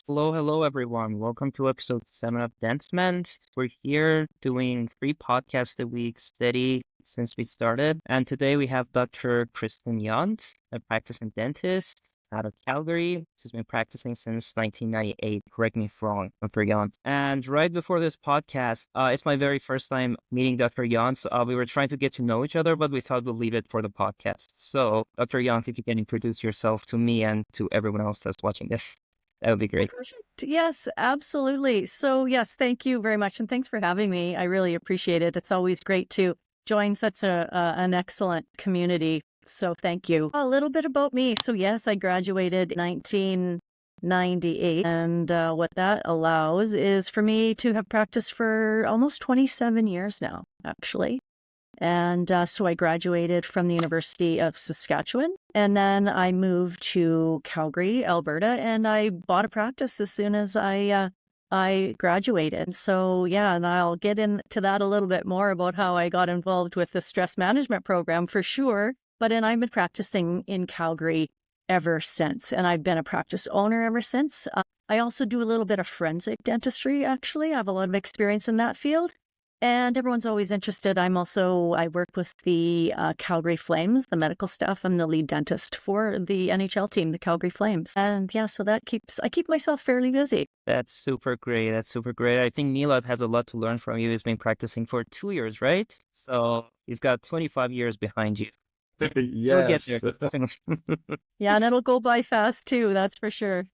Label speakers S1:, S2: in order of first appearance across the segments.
S1: Hello, everyone. Welcome to episode 7 of Dentiment. We're here doing 3 podcasts a week steady since we started. And today we have Dr. Kristin Yont, a practicing dentist out of Calgary. She's been practicing since 1998. Correct me if wrong, Dr. Yont. And right before this podcast, it's my very first time meeting Dr. Yont. So, we were trying to get to know each other, but we thought we'll leave it for the podcast. So, Dr. Yont, if you can introduce yourself to me and to everyone else that's watching this. That would be great.
S2: Perfect. Yes, absolutely. So yes, thank you very much. And thanks for having me. I really appreciate it. It's always great to join such an excellent community. So thank you. A little bit about me. So yes, I graduated in 1998. And what that allows is for me to have practiced for almost 27 years now, actually. And so I graduated from the University of Saskatchewan, and then I moved to Calgary, Alberta, and I bought a practice as soon as I graduated. So yeah, and I'll get into that a little bit more about how I got involved with the stress management program for sure. But then I've been practicing in Calgary ever since, and I've been a practice owner ever since. I also do a little bit of forensic dentistry, actually. I have a lot of experience in that field. And everyone's always interested. I work with the Calgary Flames, the medical staff. I'm the lead dentist for the NHL team, the Calgary Flames. And yeah, so I keep myself fairly busy.
S1: That's super great. I think Milad has a lot to learn from you. He's been practicing for 2 years, right? So he's got 25 years behind you. You'll get
S3: Yes.
S1: there soon.
S2: Yeah, and it'll go by fast too, that's for sure.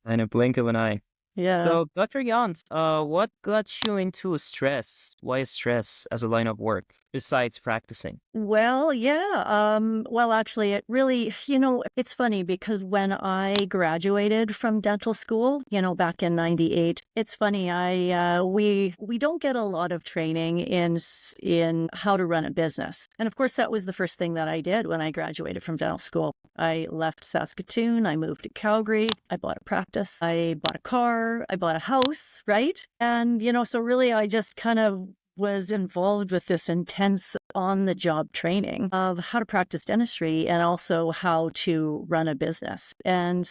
S1: In a blink of an eye.
S2: Yeah.
S1: So, Dr. Yont, what got you into stress? Why is stress as a line of work besides practicing?
S2: Well, yeah. Well, actually, it really, it's funny because when I graduated from dental school, back in 98, it's funny. We don't get a lot of training in how to run a business. And of course, that was the first thing that I did when I graduated from dental school. I left Saskatoon. I moved to Calgary. I bought a practice. I bought a car. I bought a house, right? And, so really I just kind of was involved with this intense on-the-job training of how to practice dentistry and also how to run a business. And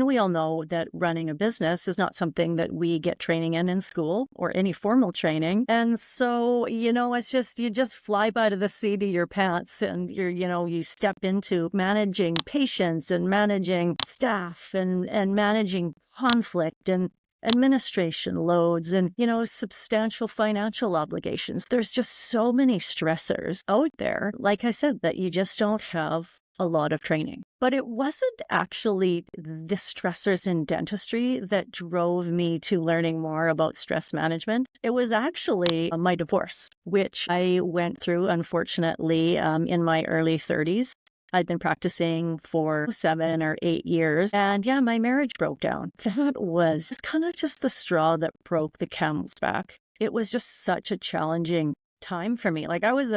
S2: we all know that running a business is not something that we get training in school or any formal training. And so, it's just, you just fly by to the seat of your pants and you step into managing patients and managing staff and managing conflict and administration loads and, substantial financial obligations. There's just so many stressors out there, like I said, that you just don't have a lot of training. But it wasn't actually the stressors in dentistry that drove me to learning more about stress management. It was actually my divorce, which I went through, unfortunately, in my early 30s. I'd been practicing for 7 or 8 years, and yeah, my marriage broke down. That was kind of just the straw that broke the camel's back. It was just such a challenging time for me. Like I was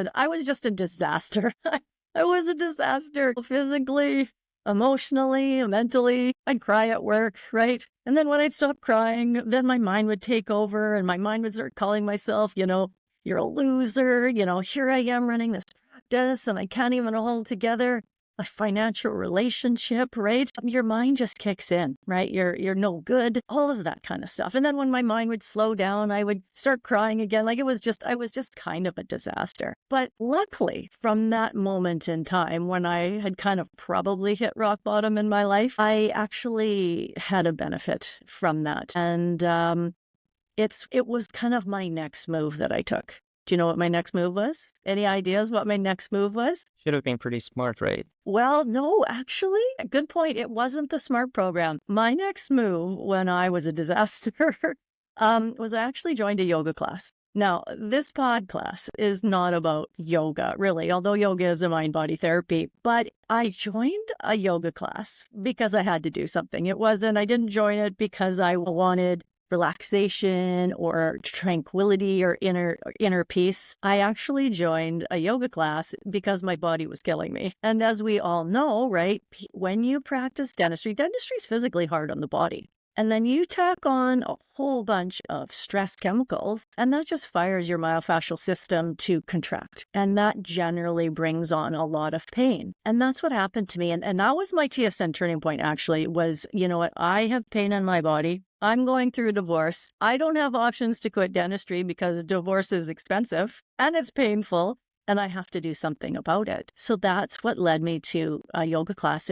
S2: just a disaster. I was a disaster physically, emotionally, mentally. I'd cry at work, right? And then when I'd stop crying, then my mind would take over and my mind would start calling myself, you're a loser, here I am running this practice and I can't even hold together a financial relationship, right? Your mind just kicks in, right? You're no good, all of that kind of stuff. And then when my mind would slow down, I would start crying again. Like I was just kind of a disaster. But luckily, from that moment in time when I had kind of probably hit rock bottom in my life, I actually had a benefit from that. And it was kind of my next move that I took. Do you know what my next move was? Any ideas what my next move was?
S1: Should have been pretty smart, right?
S2: Well, no, actually, good point. It wasn't the SMART program. My next move when I was a disaster was I actually joined a yoga class. Now, this podcast is not about yoga, really, although yoga is a mind-body therapy. But I joined a yoga class because I had to do something. I didn't join it because I wanted relaxation or tranquility or inner peace. I actually joined a yoga class because my body was killing me. And as we all know, right, when you practice dentistry is physically hard on the body. And then you tack on a whole bunch of stress chemicals, and that just fires your myofascial system to contract. And that generally brings on a lot of pain. And that's what happened to me. And that was my TSN turning point, actually, was, you know what, I have pain in my body. I'm going through a divorce. I don't have options to quit dentistry because divorce is expensive and it's painful, and I have to do something about it. So that's what led me to a yoga class.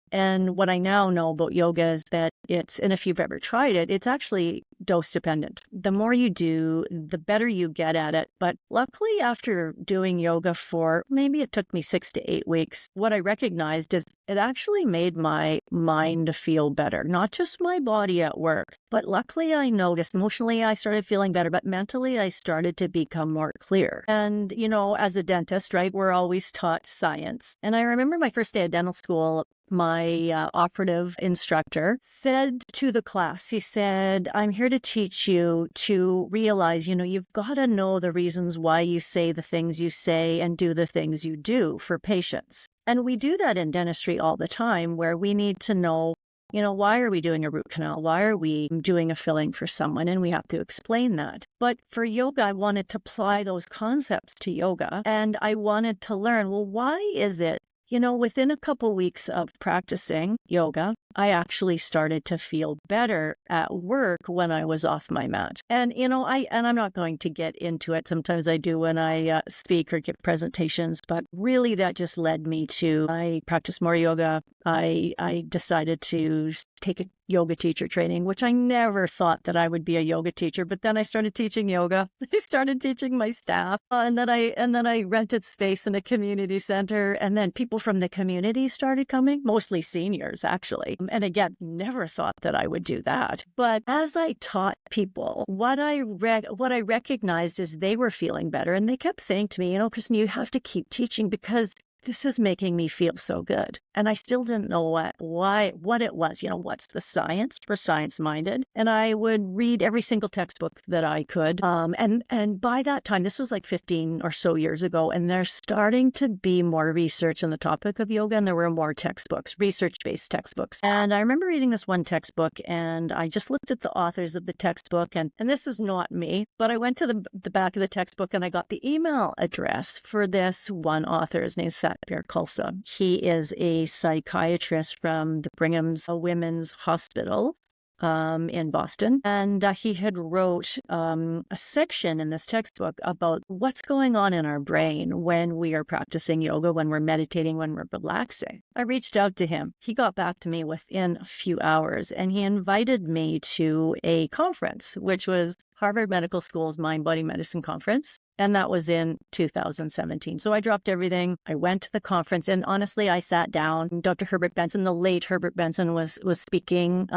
S2: And what I now know about yoga is that and if you've ever tried it, it's actually dose dependent. The more you do, the better you get at it. But luckily, after doing yoga for maybe it took me 6 to 8 weeks, what I recognized is it actually made my mind feel better, not just my body at work. But luckily, I noticed emotionally I started feeling better, but mentally I started to become more clear. And, you know, as a dentist, right, we're always taught science. And I remember my first day at dental school, my operative instructor said to the class, he said, I'm here to teach you to realize, you know, you've got to know the reasons why you say the things you say and do the things you do for patients. And we do that in dentistry all the time, where we need to know, you know, why are we doing a root canal? Why are we doing a filling for someone? And we have to explain that. But for yoga, I wanted to apply those concepts to yoga. And I wanted to learn, well, why is it, you know, within a couple weeks of practicing yoga, I actually started to feel better at work when I was off my mat. And, you know, I'm not going to get into it. Sometimes I do when I speak or give presentations, but really that just led me to, I practice more yoga. I decided to take a yoga teacher training, which I never thought that I would be a yoga teacher. But then I started teaching yoga. I started teaching my staff, and then I rented space in a community center, and then people from the community started coming, mostly seniors, actually. And again, never thought that I would do that. But as I taught people, what I recognized is they were feeling better, and they kept saying to me, you know, Kristin, you have to keep teaching because this is making me feel so good. And I still didn't know what it was, you know, what's the science for science-minded. And I would read every single textbook that I could. And by that time, this was like 15 or so years ago, and there's starting to be more research on the topic of yoga, and there were more textbooks, research-based textbooks. And I remember reading this one textbook, and I just looked at the authors of the textbook, and this is not me, but I went to the back of the textbook and I got the email address for this one author. His name's Satbir Khalsa. He is a psychiatrist from the Brigham's Women's Hospital in Boston. And he had wrote a section in this textbook about what's going on in our brain when we are practicing yoga, when we're meditating, when we're relaxing. I reached out to him. He got back to me within a few hours, and he invited me to a conference, which was Harvard Medical School's Mind Body Medicine Conference. And that was in 2017. So I dropped everything. I went to the conference, and honestly, I sat down. Dr. Herbert Benson, the late Herbert Benson, was speaking,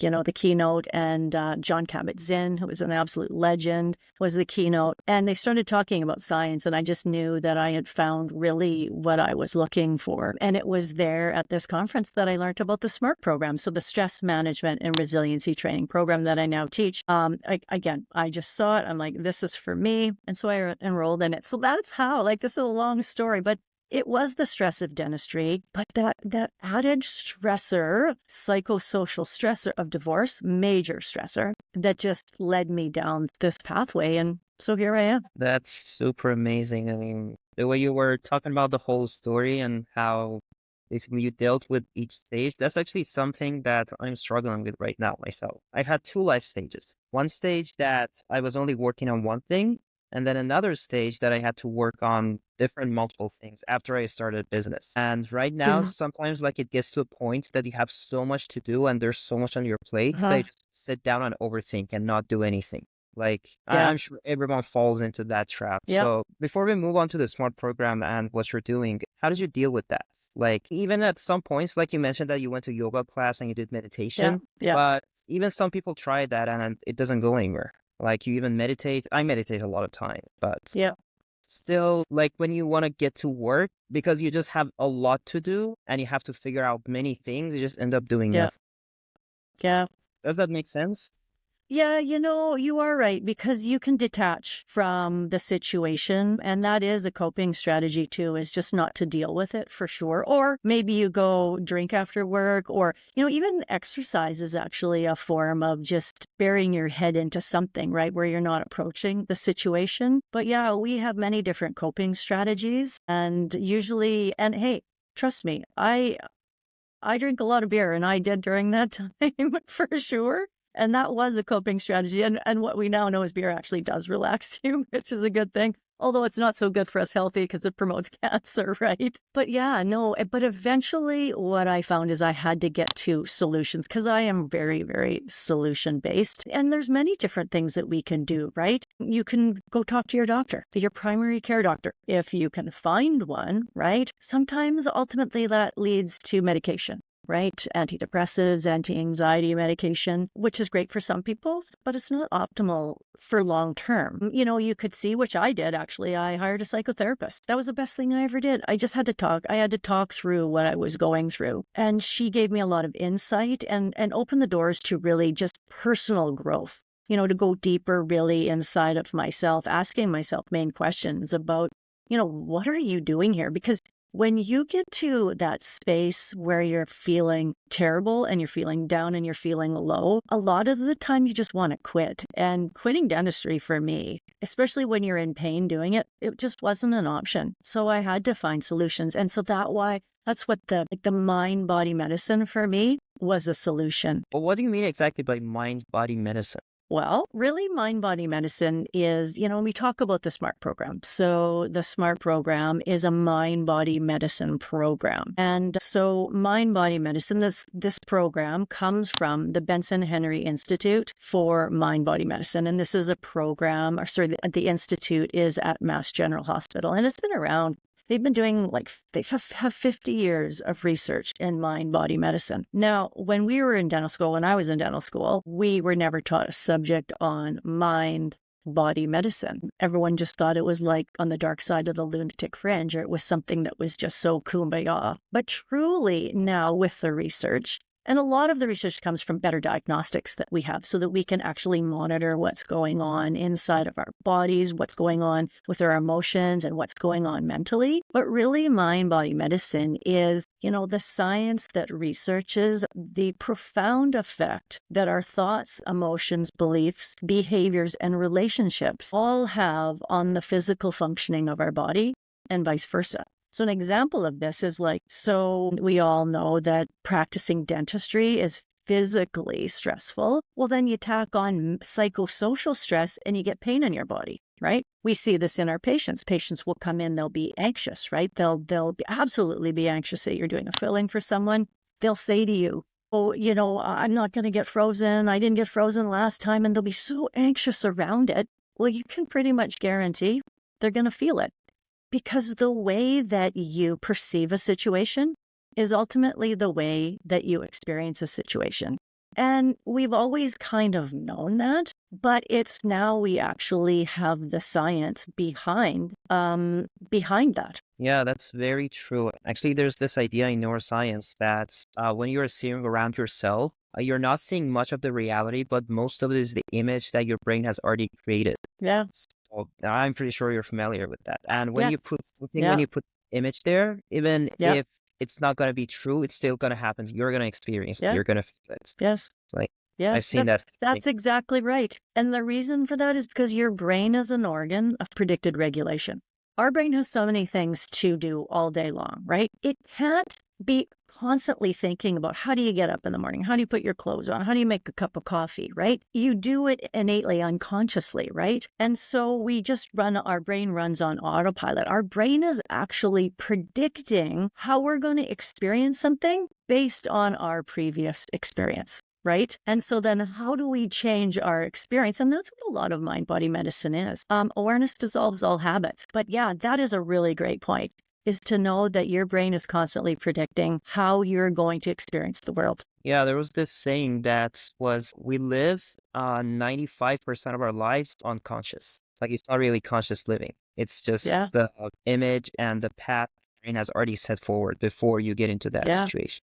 S2: you know, the keynote, and John Kabat-Zinn, who was an absolute legend, was the keynote. And they started talking about science, and I just knew that I had found really what I was looking for. And it was there at this conference that I learned about the SMART program, so the stress management and resiliency training program that I now teach. I just saw it. I'm like, this is for me. And so I enrolled in it. So that's how, like, this is a long story, but it was the stress of dentistry, but that added stressor, psychosocial stressor of divorce, major stressor, that just led me down this pathway. And so here I am.
S1: That's super amazing. I mean, the way you were talking about the whole story and how basically you dealt with each stage, that's actually something that I'm struggling with right now myself. I've had 2 life stages. One stage that I was only working on one thing, and then another stage that I had to work on different multiple things after I started business. And right now,
S2: Yeah.
S1: sometimes like it gets to a point that you have so much to do and there's so much on your plate that
S2: Uh-huh.
S1: you just sit down and overthink and not do anything. Like,
S2: Yeah.
S1: I'm sure everyone falls into that trap.
S2: Yeah.
S1: So before we move on to the SMART program and what you're doing, how did you deal with that? Like, even at some points, like you mentioned that you went to yoga class and you did
S2: Yeah.
S1: meditation,
S2: Yeah.
S1: but even some people try that and it doesn't go anywhere. Like, you even meditate. I meditate a lot of time, but
S2: Yeah.
S1: still, like, when you want to get to work, because you just have a lot to do and you have to figure out many things, you just end up doing
S2: Yeah.
S1: nothing.
S2: Yeah.
S1: Does that make sense?
S2: Yeah, you are right because you can detach from the situation. And that is a coping strategy too, is just not to deal with it for sure. Or maybe you go drink after work, or, even exercise is actually a form of just burying your head into something, right? Where you're not approaching the situation. But yeah, we have many different coping strategies. And usually, and hey, trust me, I drink a lot of beer, and I did during that time for sure. And that was a coping strategy. And what we now know is beer actually does relax you, which is a good thing. Although it's not so good for us healthy because it promotes cancer, right? But yeah, no, but eventually what I found is I had to get to solutions because I am very, very solution based. And there's many different things that we can do, right? You can go talk to your doctor, your primary care doctor, if you can find one, right? Sometimes ultimately that leads to medication, right? Antidepressives, anti-anxiety medication, which is great for some people, but it's not optimal for long term. You could see, which I did actually. I hired a psychotherapist. That was the best thing I ever did. I just had to talk. I had to talk through what I was going through. And she gave me a lot of insight and opened the doors to really just personal growth. To go deeper really inside of myself, asking myself main questions about, what are you doing here? Because when you get to that space where you're feeling terrible and you're feeling down and you're feeling low, a lot of the time you just want to quit. And quitting dentistry for me, especially when you're in pain doing it, it just wasn't an option. So I had to find solutions. And so that's what the mind body medicine for me was a solution.
S1: Well, what do you mean exactly by mind-body medicine?
S2: Well, really, mind body medicine is, we talk about the SMART program. So, the SMART program is a mind body medicine program. And so, mind body medicine, this program comes from the Benson Henry Institute for Mind Body Medicine. And this is a program, the institute is at Mass General Hospital. And it's been around. They've been doing they have 50 years of research in mind body medicine. Now, when I was in dental school, we were never taught a subject on mind body medicine. Everyone just thought it was like on the dark side of the lunatic fringe, or it was something that was just so kumbaya. But truly now with the research, and a lot of the research comes from better diagnostics that we have so that we can actually monitor what's going on inside of our bodies, what's going on with our emotions, and what's going on mentally. But really, mind-body medicine is, the science that researches the profound effect that our thoughts, emotions, beliefs, behaviors, and relationships all have on the physical functioning of our body and vice versa. So an example of this is so we all know that practicing dentistry is physically stressful. Well, then you tack on psychosocial stress and you get pain in your body, right? We see this in our patients. Patients will come in, they'll be anxious, right? They'll absolutely be anxious that you're doing a filling for someone. They'll say to you, oh, I'm not going to get frozen. I didn't get frozen last time. And they'll be so anxious around it. Well, you can pretty much guarantee they're going to feel it. Because the way that you perceive a situation is ultimately the way that you experience a situation. And we've always kind of known that, but it's now we actually have the science behind that.
S1: Yeah, that's very true. Actually, there's this idea in neuroscience that when you're seeing around yourself, you're not seeing much of the reality, but most of it is the image that your brain has already created.
S2: Yeah.
S1: So I'm pretty sure you're familiar with that. And when
S2: Yeah.
S1: you put
S2: Yeah.
S1: image there, even
S2: Yeah.
S1: if it's not going to be true, it's still going to happen. You're going to experience it.
S2: Yeah.
S1: You're going to feel it.
S2: Yes.
S1: It's like, I've
S2: Yes,
S1: seen that.
S2: that's exactly right. And the reason for that is because your brain is an organ of predicted regulation. Our brain has so many things to do all day long, right? It can't be constantly thinking about how do you get up in the morning? How do you put your clothes on? How do you make a cup of coffee, right? You do it innately, unconsciously, right? And so our brain runs on autopilot. Our brain is actually predicting how we're going to experience something based on our previous experience. Right. And so then how do we change our experience? And that's what a lot of mind body medicine is. Awareness dissolves all habits. But yeah, that is a really great point, is to know that your brain is constantly predicting how you're going to experience the world.
S1: Yeah, there was this saying that was we live 95% of our lives unconscious. Like it's not really conscious living. It's just
S2: Yeah.
S1: the image and the path the brain has already set forward before you get into that
S2: Yeah.
S1: situation.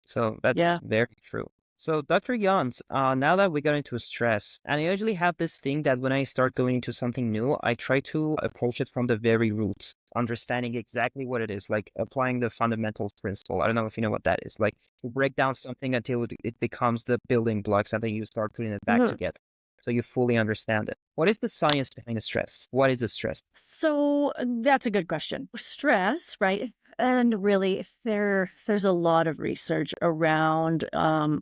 S1: So that's
S2: Yeah.
S1: very true. So, Dr. Yont, now that we got into stress, and I usually have this thing that when I start going into something new, I try to approach it from the very roots, understanding exactly what it is, like applying the fundamentals principle. I don't know if you know what that is. Like, you break down something until it becomes the building blocks, and then you start putting it back
S2: Mhm.
S1: together. So you fully understand it. What is the science behind the stress? What is the stress?
S2: So that's a good question. Stress, right? And really, there's a lot of research around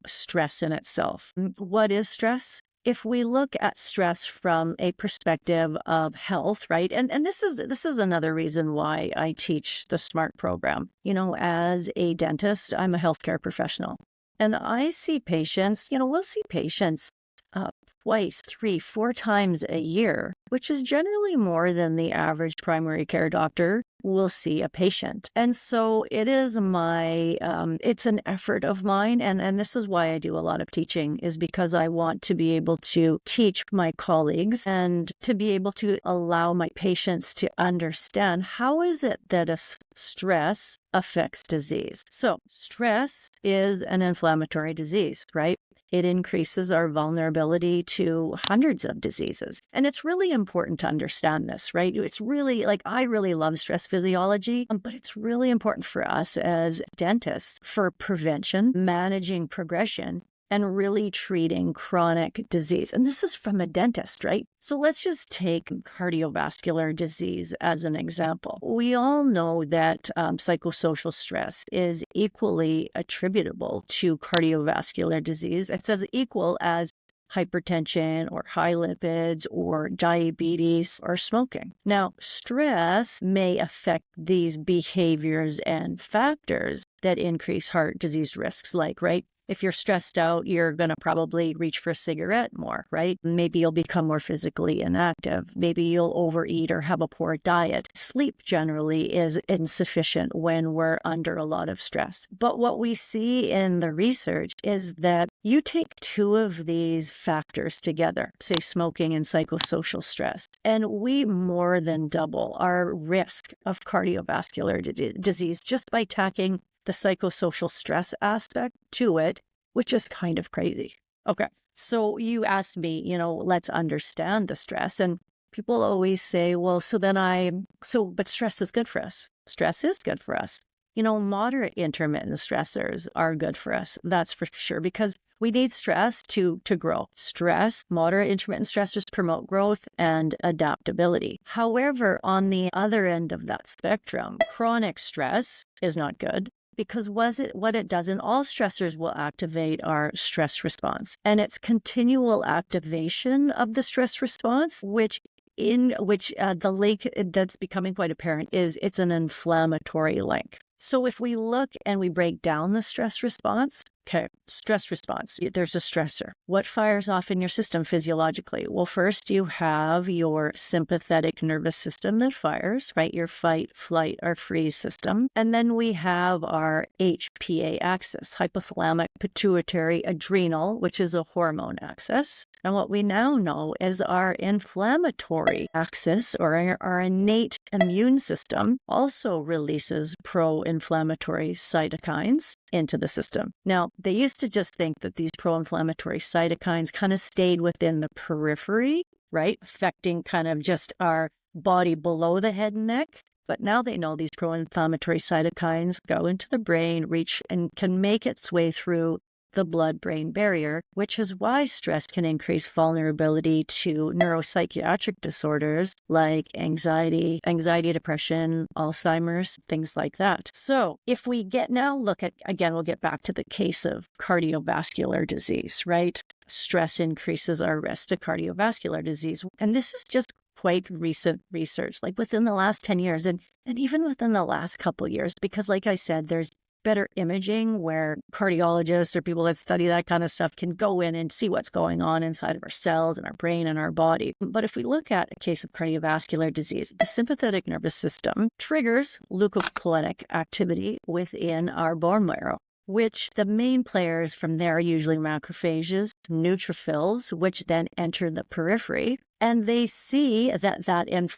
S2: stress in itself. What is stress? If we look at stress from a perspective of health, right? And this is another reason why I teach the SMART program. As a dentist, I'm a healthcare professional. And I see patients, we'll see patients uh, twice, three, four times a year, which is generally more than the average primary care doctor will see a patient. And so it is it's an effort of mine. And this is why I do a lot of teaching, is because I want to be able to teach my colleagues and to be able to allow my patients to understand how is it that stress affects disease. So stress is an inflammatory disease, right? It increases our vulnerability to hundreds of diseases. And it's really important to understand this, right? It's really like, I really love stress physiology, but it's really important for us as dentists for prevention, managing progression, and really treating chronic disease. And this is from a dentist, right? So let's just take cardiovascular disease as an example. We all know that psychosocial stress is equally attributable to cardiovascular disease. It's as equal as hypertension or high lipids or diabetes or smoking. Now, stress may affect these behaviors and factors that increase heart disease risks, like, right? If you're stressed out, you're going to probably reach for a cigarette more, right? Maybe you'll become more physically inactive. Maybe you'll overeat or have a poor diet. Sleep generally is insufficient when we're under a lot of stress. But what we see in the research is that you take two of these factors together, say smoking and psychosocial stress, and we more than double our risk of cardiovascular disease just by tacking the psychosocial stress aspect to it, which is kind of crazy. Okay. So you asked me, let's understand the stress. And people always say, well, but stress is good for us. Stress is good for us. Moderate intermittent stressors are good for us. That's for sure, because we need stress to grow. Moderate intermittent stressors promote growth and adaptability. However, on the other end of that spectrum, chronic stress is not good. Because what it does, and all stressors will activate our stress response. And it's continual activation of the stress response, which the link that's becoming quite apparent is it's an inflammatory link. So if we look and we break down the stress response, stress response, there's a stressor. What fires off in your system physiologically? Well, first you have your sympathetic nervous system that fires, right? Your fight, flight, or freeze system. And then we have our HPA axis, hypothalamic, pituitary, adrenal, which is a hormone axis. And what we now know is our inflammatory axis, or our innate immune system, also releases pro-inflammatory cytokines into the system. Now, they used to just think that these pro-inflammatory cytokines kind of stayed within the periphery, right? Affecting kind of just our body below the head and neck. But now they know these pro-inflammatory cytokines go into the brain, reach, and can make its way through the blood-brain barrier, which is why stress can increase vulnerability to neuropsychiatric disorders like anxiety, depression, Alzheimer's, things like that. So if we we'll get back to the case of cardiovascular disease, right? Stress increases our risk to cardiovascular disease. And this is just quite recent research, like within the last 10 years and even within the last couple years, because like I said, there's better imaging where cardiologists or people that study that kind of stuff can go in and see what's going on inside of our cells and our brain and our body. But if we look at a case of cardiovascular disease, the sympathetic nervous system triggers leukophoretic activity within our bone marrow, which the main players from there are usually macrophages, neutrophils, which then enter the periphery. And they see that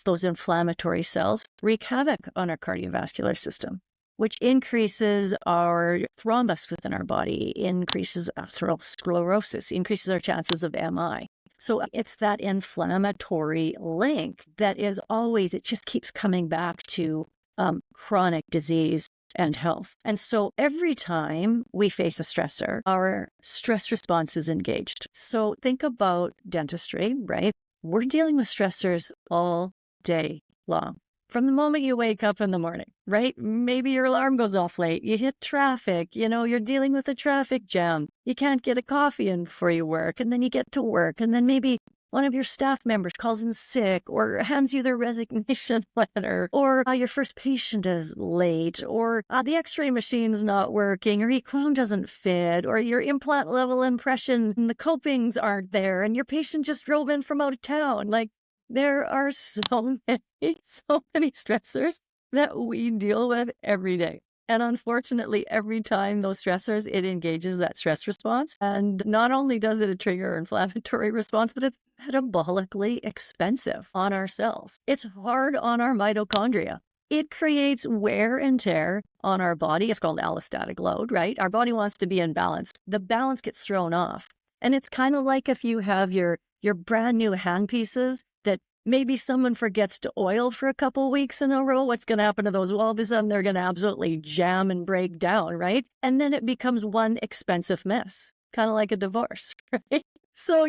S2: those inflammatory cells wreak havoc on our cardiovascular system. which increases our thrombus within our body, increases atherosclerosis, increases our chances of MI. So it's that inflammatory link that is always, it just keeps coming back to chronic disease and health. And so every time we face a stressor, our stress response is engaged. So think about dentistry, right? We're dealing with stressors all day long. From the moment you wake up in the morning, right? Maybe your alarm goes off late. You hit traffic, you're dealing with a traffic jam. You can't get a coffee in before you work, and then you get to work, and then maybe one of your staff members calls in sick or hands you their resignation letter, or your first patient is late, or the x-ray machine's not working, or your crown doesn't fit, or your implant level impression and the copings aren't there, and your patient just drove in from out of town. Like, there are so many stressors that we deal with every day. And unfortunately, every time those stressors, it engages that stress response. And not only does it trigger an inflammatory response, but it's metabolically expensive on our cells. It's hard on our mitochondria. It creates wear and tear on our body. It's called allostatic load, right? Our body wants to be in balance. The balance gets thrown off. And it's kind of like if you have your brand new handpieces that maybe someone forgets to oil for a couple weeks in a row. What's going to happen to those? Well, all of a sudden, they're going to absolutely jam and break down, right? And then it becomes one expensive mess, kind of like a divorce, right? So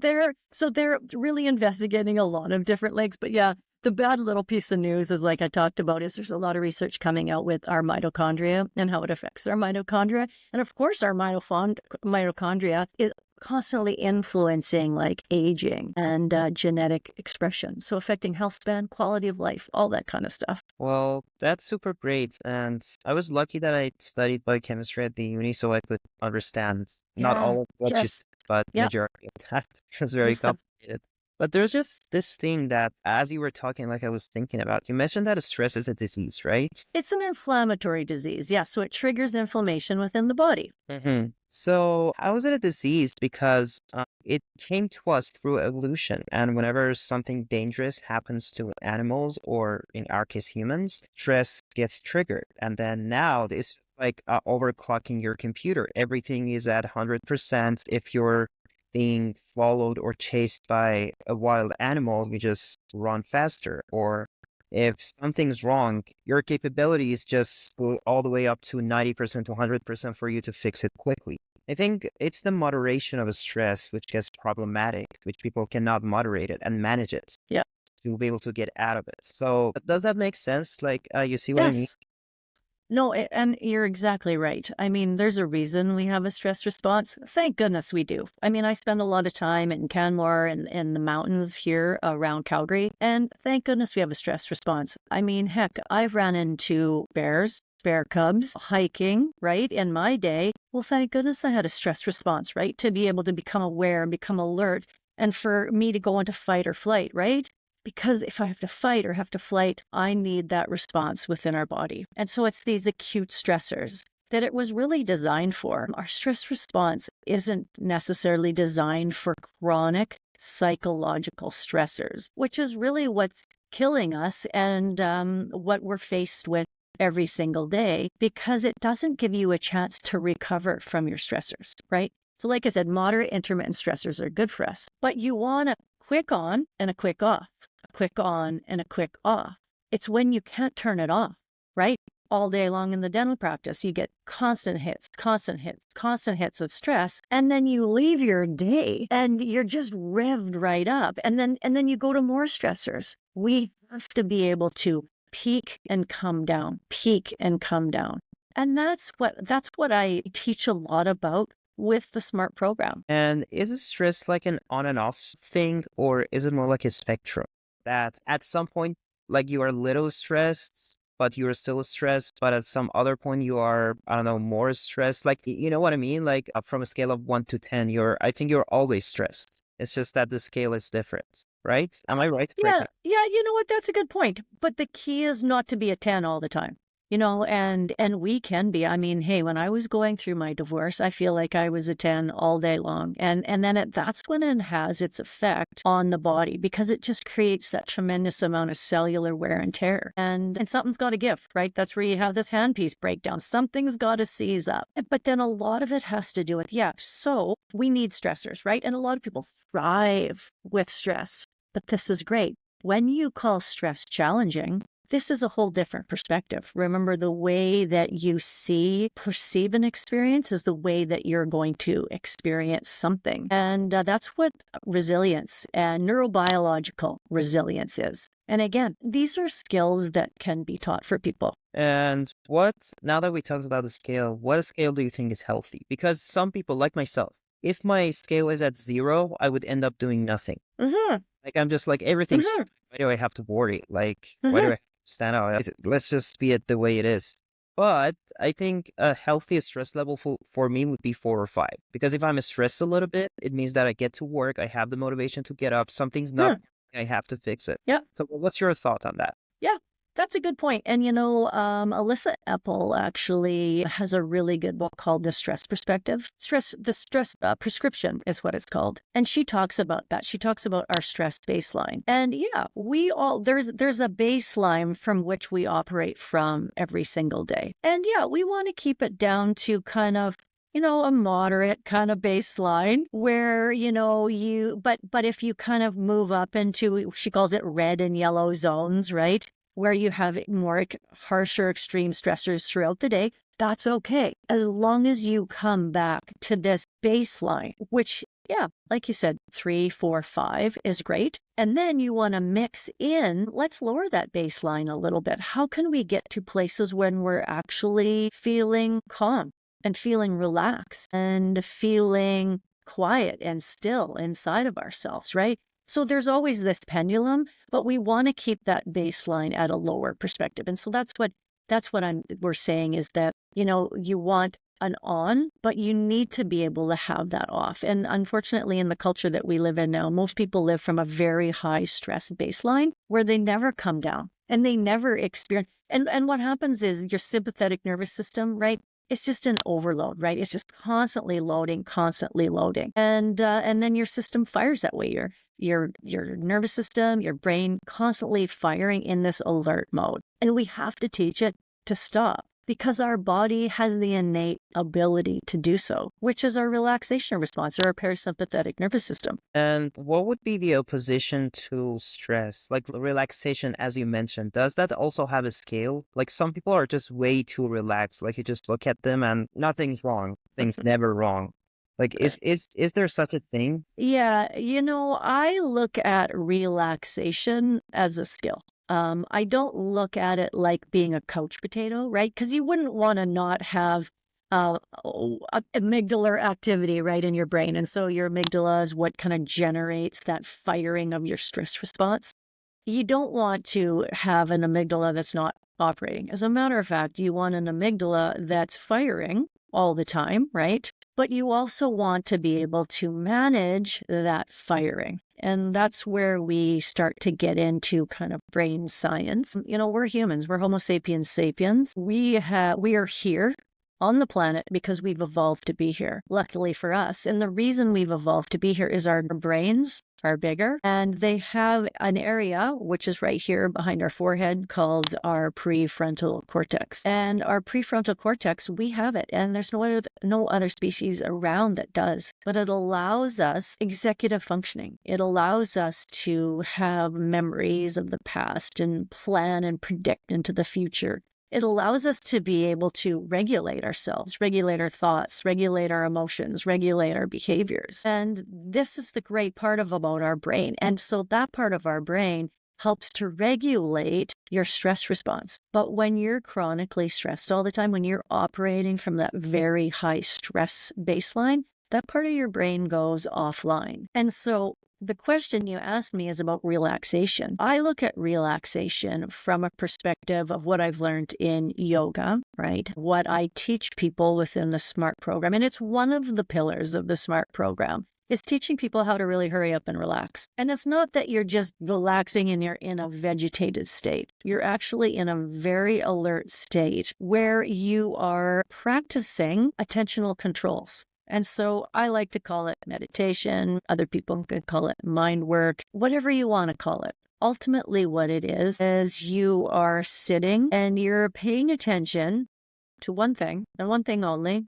S2: they're really investigating a lot of different links. But yeah, the bad little piece of news is, like I talked about, is there's a lot of research coming out with our mitochondria and how it affects our mitochondria. And of course, our mitochondria is constantly influencing like aging and genetic expression. So affecting health span, quality of life, all that kind of stuff.
S1: Well, that's super great. And I was lucky that I studied biochemistry at the uni so I could understand not
S2: Yeah.
S1: all of what you
S2: Yes.
S1: said, but
S2: Yep.
S1: majority of that. It was very complicated. But there's just this thing that, as you were talking, like I was thinking about, you mentioned that stress is a disease, right?
S2: It's an inflammatory disease. Yeah. So it triggers inflammation within the body.
S1: So how is it a disease? Because it came to us through evolution. And whenever something dangerous happens to animals, or in our case, humans, stress gets triggered. And then now it's like overclocking your computer. Everything is at 100%. If you're being followed or chased by a wild animal, you just run faster. Or if something's wrong, your capabilities just go all the way up to 90% to 100% for you to fix it quickly. I think it's the moderation of a stress which gets problematic, which people cannot moderate it and manage it.
S2: Yeah.
S1: To be able to get out of it. So does that make sense? Like, you see what I mean?
S2: Yes. No, and you're exactly right. I mean, there's a reason we have a stress response. Thank goodness we do. I mean, I spend a lot of time in Canmore and in the mountains here around Calgary, and thank goodness we have a stress response. I mean, heck, I've ran into bears, bear cubs, hiking, right, in my day. Well, thank goodness I had a stress response, right, to be able to become aware and become alert, and for me to go into fight or flight, right? Because if I have to fight or have to flight, I need that response within our body. And so it's these acute stressors that it was really designed for. Our stress response isn't necessarily designed for chronic psychological stressors, which is really what's killing us and what we're faced with every single day, because it doesn't give you a chance to recover from your stressors, right? So like I said, moderate intermittent stressors are good for us, but you want a quick on and a quick off, a quick on and a quick off. It's when you can't turn it off, right? All day long in the dental practice, you get constant hits of stress. And then you leave your day and you're just revved right up. And then you go to more stressors. We have to be able to peak and come down, peak and come down. And that's what I teach a lot about with the SMART program.
S1: And is stress like an on and off thing, or is it more like a spectrum that at some point, like, you are a little stressed, but you're still stressed, but at some other point you are, I don't know, more stressed? Like, you know what I mean? Like, from a scale of 1 to 10, I think you're always stressed. It's just that the scale is different, right? Am I right?
S2: Yeah, you know what? That's a good point. But the key is not to be a 10 all the time. and we can be. I mean, hey, when I was going through my divorce, I feel like I was a 10 all day long. And then that's when it has its effect on the body, because it just creates that tremendous amount of cellular wear and tear. And something's got to give, right? That's where you have this handpiece breakdown. Something's got to seize up. But then a lot of it has to do with, so we need stressors, right? And a lot of people thrive with stress, but this is great. When you call stress challenging, this is a whole different perspective. Remember, the way that you perceive an experience is the way that you're going to experience something. And that's what resilience and neurobiological resilience is. And again, these are skills that can be taught for people.
S1: And now that we talked about the scale, what scale do you think is healthy? Because some people, like myself, if my scale is at 0, I would end up doing nothing.
S2: Mm-hmm.
S1: Like, I'm just like, everything's
S2: Mm-hmm.
S1: fine. Why do I have to worry? Like, why
S2: Mm-hmm.
S1: do I stand out? Let's just be it the way it is. But I think a healthy stress level for me would be 4 or 5. Because if I'm stressed a little bit, it means that I get to work, I have the motivation to get up, something's not, I have to fix it.
S2: Yeah.
S1: So what's your thought on that?
S2: Yeah, that's a good point. And Alyssa Epple actually has a really good book called The Stress Perspective. The stress prescription is what it's called. And she talks about that. She talks about our stress baseline. And there's a baseline from which we operate from every single day. And we want to keep it down to kind of a moderate kind of baseline where, but if you kind of move up into, she calls it red and yellow zones, right? Where you have more harsher extreme stressors throughout the day, that's okay. As long as you come back to this baseline, which, like you said, 3, 4, 5 is great. And then you want to mix in, let's lower that baseline a little bit. How can we get to places when we're actually feeling calm and feeling relaxed and feeling quiet and still inside of ourselves, right? So there's always this pendulum, but we want to keep that baseline at a lower perspective. And so that's what we're saying is that, you want an on, but you need to be able to have that off. And unfortunately, in the culture that we live in now, most people live from a very high stress baseline where they never come down and they never experience. And what happens is your sympathetic nervous system, right? It's just an overload, right? It's just constantly loading. And then your system fires that way. Your nervous system, your brain constantly firing in this alert mode. And we have to teach it to stop because our body has the innate ability to do so, which is our relaxation response or our parasympathetic nervous system.
S1: And what would be the opposition to stress? Like relaxation, as you mentioned, does that also have a scale? Like some people are just way too relaxed. Like you just look at them and nothing's wrong. Things never wrong. Like is there such a thing?
S2: Yeah, I look at relaxation as a skill. I don't look at it like being a couch potato, right? Because you wouldn't want to not have amygdala activity right in your brain. And so your amygdala is what kind of generates that firing of your stress response. You don't want to have an amygdala that's not operating. As a matter of fact, you want an amygdala that's firing all the time, right? But you also want to be able to manage that firing. And that's where we start to get into kind of brain science. We're humans. We're Homo sapiens sapiens. We are here on the planet because we've evolved to be here, luckily for us. And the reason we've evolved to be here is our brains are bigger and they have an area, which is right here behind our forehead, called our prefrontal cortex. And our prefrontal cortex, we have it. And there's no other species around that does. But it allows us executive functioning. It allows us to have memories of the past and plan and predict into the future. It allows us to be able to regulate ourselves, regulate our thoughts, regulate our emotions, regulate our behaviors. And this is the great part about our brain. And so that part of our brain helps to regulate your stress response. But when you're chronically stressed all the time, when you're operating from that very high stress baseline, that part of your brain goes offline. And so the question you asked me is about relaxation. I look at relaxation from a perspective of what I've learned in yoga, right? What I teach people within the SMART program. And it's one of the pillars of the SMART program. is teaching people how to really hurry up and relax. And it's not that you're just relaxing and you're in a vegetated state. You're actually in a very alert state where you are practicing attentional controls. And so I like to call it meditation. Other people could call it mind work, whatever you want to call it. Ultimately, what it is you are sitting and you're paying attention to one thing and one thing only.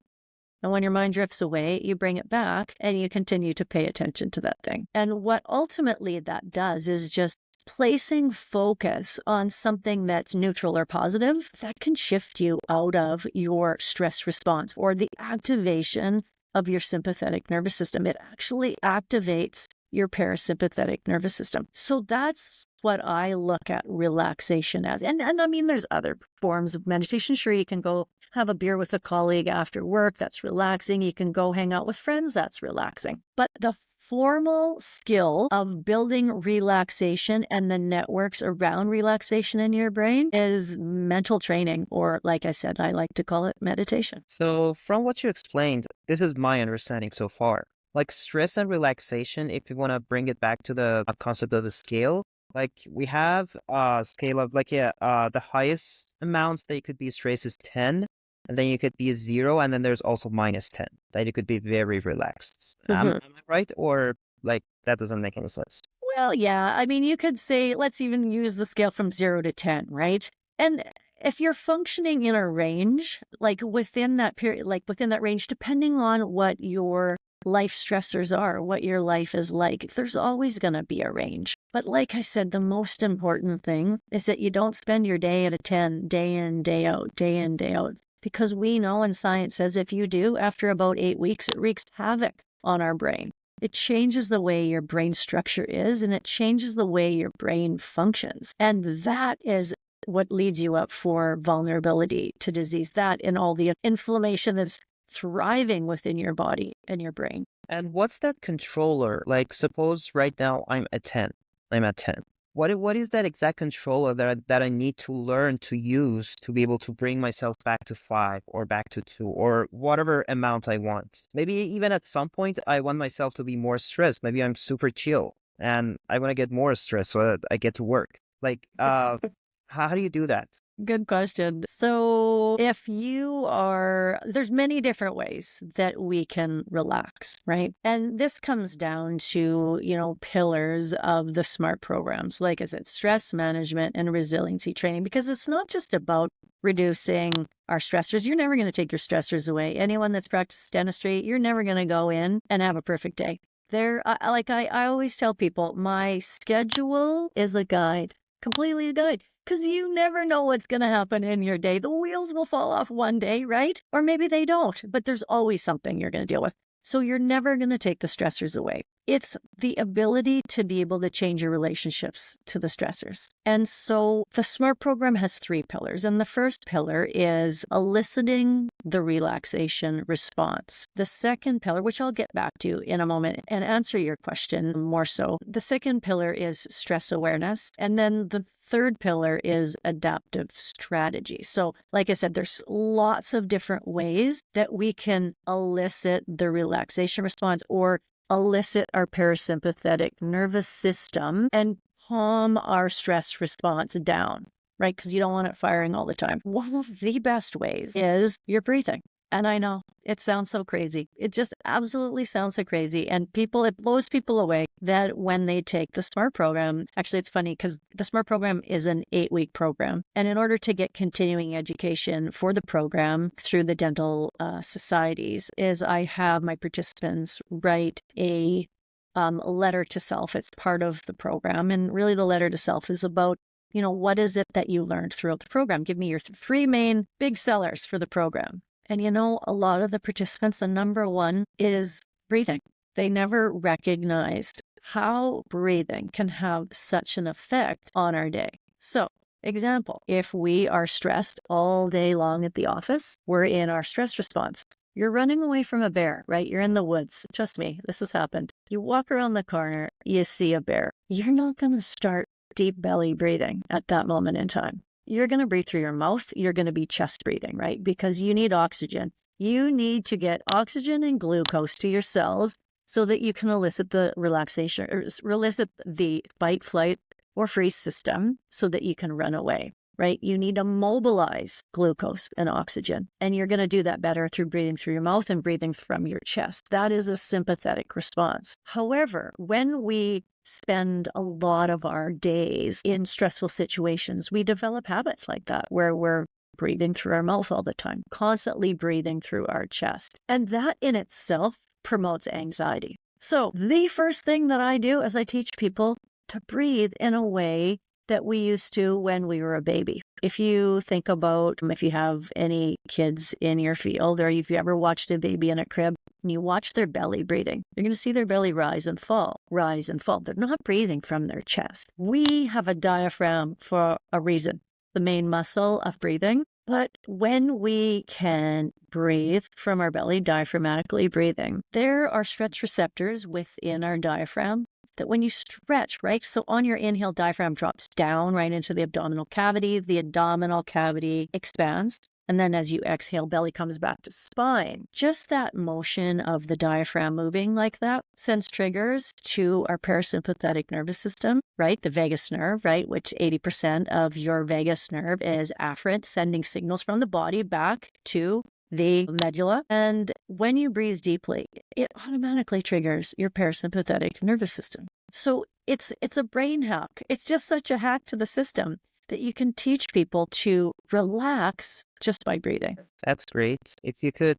S2: And when your mind drifts away, you bring it back and you continue to pay attention to that thing. And what ultimately that does is just placing focus on something that's neutral or positive that can shift you out of your stress response or the activation of your sympathetic nervous system. It actually activates your parasympathetic nervous system. So that's what I look at relaxation as. And I mean, there's other forms of meditation. Sure, you can go have a beer with a colleague after work. That's relaxing. You can go hang out with friends. That's relaxing. But the formal skill of building relaxation and the networks around relaxation in your brain is mental training, or like I said, I like to call it meditation.
S1: So from what you explained, this is my understanding so far. Like stress and relaxation, if you want to bring it back to the concept of a scale, like we have a scale of the highest amounts that you could be stressed is 10, and then you could be 0, and then there's also -10 that you could be very relaxed. Am I right? Or like that doesn't make any sense?
S2: Well, yeah. I mean, you could say, let's even use the scale from 0 to 10, right? And if you're functioning in a range, like within that period, like within that range, depending on what your life stressors are, what your life is like, there's always going to be a range. But like I said, the most important thing is that you don't spend your day at a 10, day in, day out, day in, day out. Because we know, and science says, if you do, after about 8 weeks, it wreaks havoc on our brain. It changes the way your brain structure is, and it changes the way your brain functions. And that is what leads you up for vulnerability to disease, that and all the inflammation that's thriving within your body and your brain.
S1: And what's that controller? Like suppose right now I'm at 10. I'm at 10. What is that exact controller that I need to learn to use to be able to bring myself back to 5 or back to 2 or whatever amount I want? Maybe even at some point I want myself to be more stressed. Maybe I'm super chill and I want to get more stressed so that I get to work. Like, how do you do that?
S2: Good question. So if you are, there's many different ways that we can relax, right? And this comes down to, pillars of the SMART programs, like I said, stress management and resiliency training, because it's not just about reducing our stressors. You're never going to take your stressors away. Anyone that's practiced dentistry, you're never going to go in and have a perfect day. I always tell people, my schedule is a guide, completely a guide. Because you never know what's going to happen in your day. The wheels will fall off one day, right? Or maybe they don't, but there's always something you're going to deal with. So you're never going to take the stressors away. It's the ability to be able to change your relationships to the stressors. And so the SMART program has 3 pillars. And the first pillar is eliciting the relaxation response. The second pillar, which I'll get back to in a moment and answer your question more so. The second pillar is stress awareness. And then the third pillar is adaptive strategy. So like I said, there's lots of different ways that we can elicit the relaxation response or elicit our parasympathetic nervous system and calm our stress response down, right? Because you don't want it firing all the time. One of the best ways is your breathing. And I know it sounds so crazy. It just absolutely sounds so crazy. And it blows people away that when they take the SMART program, actually, it's funny because the SMART program is an 8-week program. And in order to get continuing education for the program through the dental societies, is I have my participants write a letter to self. It's part of the program. And really the letter to self is about, what is it that you learned throughout the program? Give me your 3 main big sellers for the program. And a lot of the participants, the number one is breathing. They never recognized how breathing can have such an effect on our day. So, example, if we are stressed all day long at the office, we're in our stress response. You're running away from a bear, right? You're in the woods. Trust me, this has happened. You walk around the corner, you see a bear. You're not going to start deep belly breathing at that moment in time. You're going to breathe through your mouth. You're going to be chest breathing, right? Because you need oxygen. You need to get oxygen and glucose to your cells so that you can elicit the relaxation or elicit the fight, flight, or freeze system so that you can run away, right? You need to mobilize glucose and oxygen, and you're going to do that better through breathing through your mouth and breathing from your chest. That is a sympathetic response. However, when we spend a lot of our days in stressful situations, we develop habits like that where we're breathing through our mouth all the time, constantly breathing through our chest. And that in itself promotes anxiety. So the first thing that I do is I teach people to breathe in a way that we used to when we were a baby. If you think about if you have any kids in your field, or if you ever watched a baby in a crib and you watch their belly breathing, you're going to see their belly rise and fall, rise and fall. They're not breathing from their chest. We have a diaphragm for a reason, the main muscle of breathing. But when we can breathe from our belly, diaphragmatically breathing, there are stretch receptors within our diaphragm that when you stretch, right? So on your inhale, diaphragm drops down right into the abdominal cavity. The abdominal cavity expands. And then as you exhale, belly comes back to spine. Just that motion of the diaphragm moving like that sends triggers to our parasympathetic nervous system, right? The vagus nerve, right? Which 80% of your vagus nerve is afferent, sending signals from the body back to the medulla. And when you breathe deeply, it automatically triggers your parasympathetic nervous system. So it's a brain hack. It's just such a hack to the system that you can teach people to relax just by breathing.
S1: That's great. If you could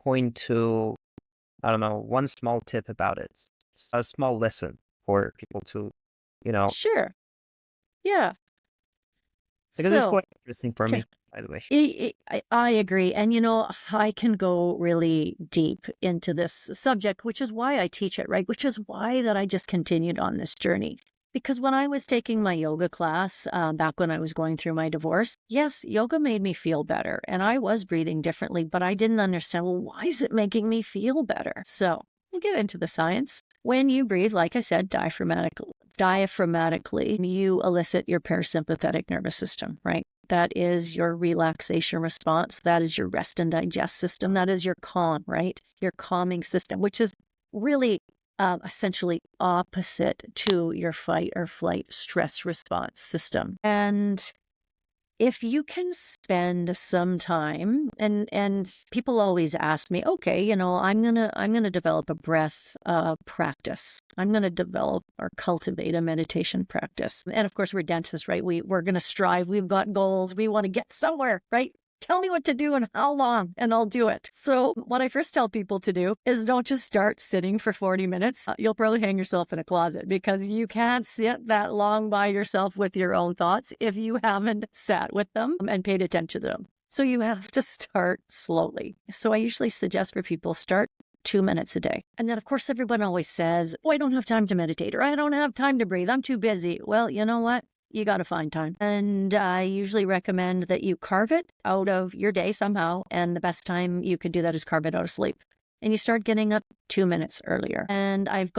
S1: point to, I don't know, one small tip about it, a small lesson for people to,
S2: Sure. Yeah.
S1: because it's
S2: So,
S1: quite interesting for
S2: okay.
S1: me, by the way.
S2: I agree. And, I can go really deep into this subject, which is why I teach it, right? Which is why that I just continued on this journey. Because when I was taking my yoga class back when I was going through my divorce, yes, yoga made me feel better. And I was breathing differently, but I didn't understand, well, why is it making me feel better? So we'll get into the science. When you breathe, like I said, diaphragmatically, you elicit your parasympathetic nervous system, right? That is your relaxation response. That is your rest and digest system. That is your calm, right? Your calming system, which is really essentially opposite to your fight or flight stress response system. And if you can spend some time, and people always ask me, okay, I'm gonna develop a breath practice. I'm gonna develop or cultivate a meditation practice. And of course, we're dentists, right? We're gonna strive. We've got goals. We want to get somewhere, right? Tell me what to do and how long, and I'll do it. So what I first tell people to do is don't just start sitting for 40 minutes. You'll probably hang yourself in a closet because you can't sit that long by yourself with your own thoughts if you haven't sat with them and paid attention to them. So you have to start slowly. So I usually suggest for people start 2 minutes a day. And then, of course, everyone always says, oh, I don't have time to meditate, or I don't have time to breathe. I'm too busy. Well, you know what? You got to find time. And I usually recommend that you carve it out of your day somehow. And the best time you could do that is carve it out of sleep. And you start getting up 2 minutes earlier. And I've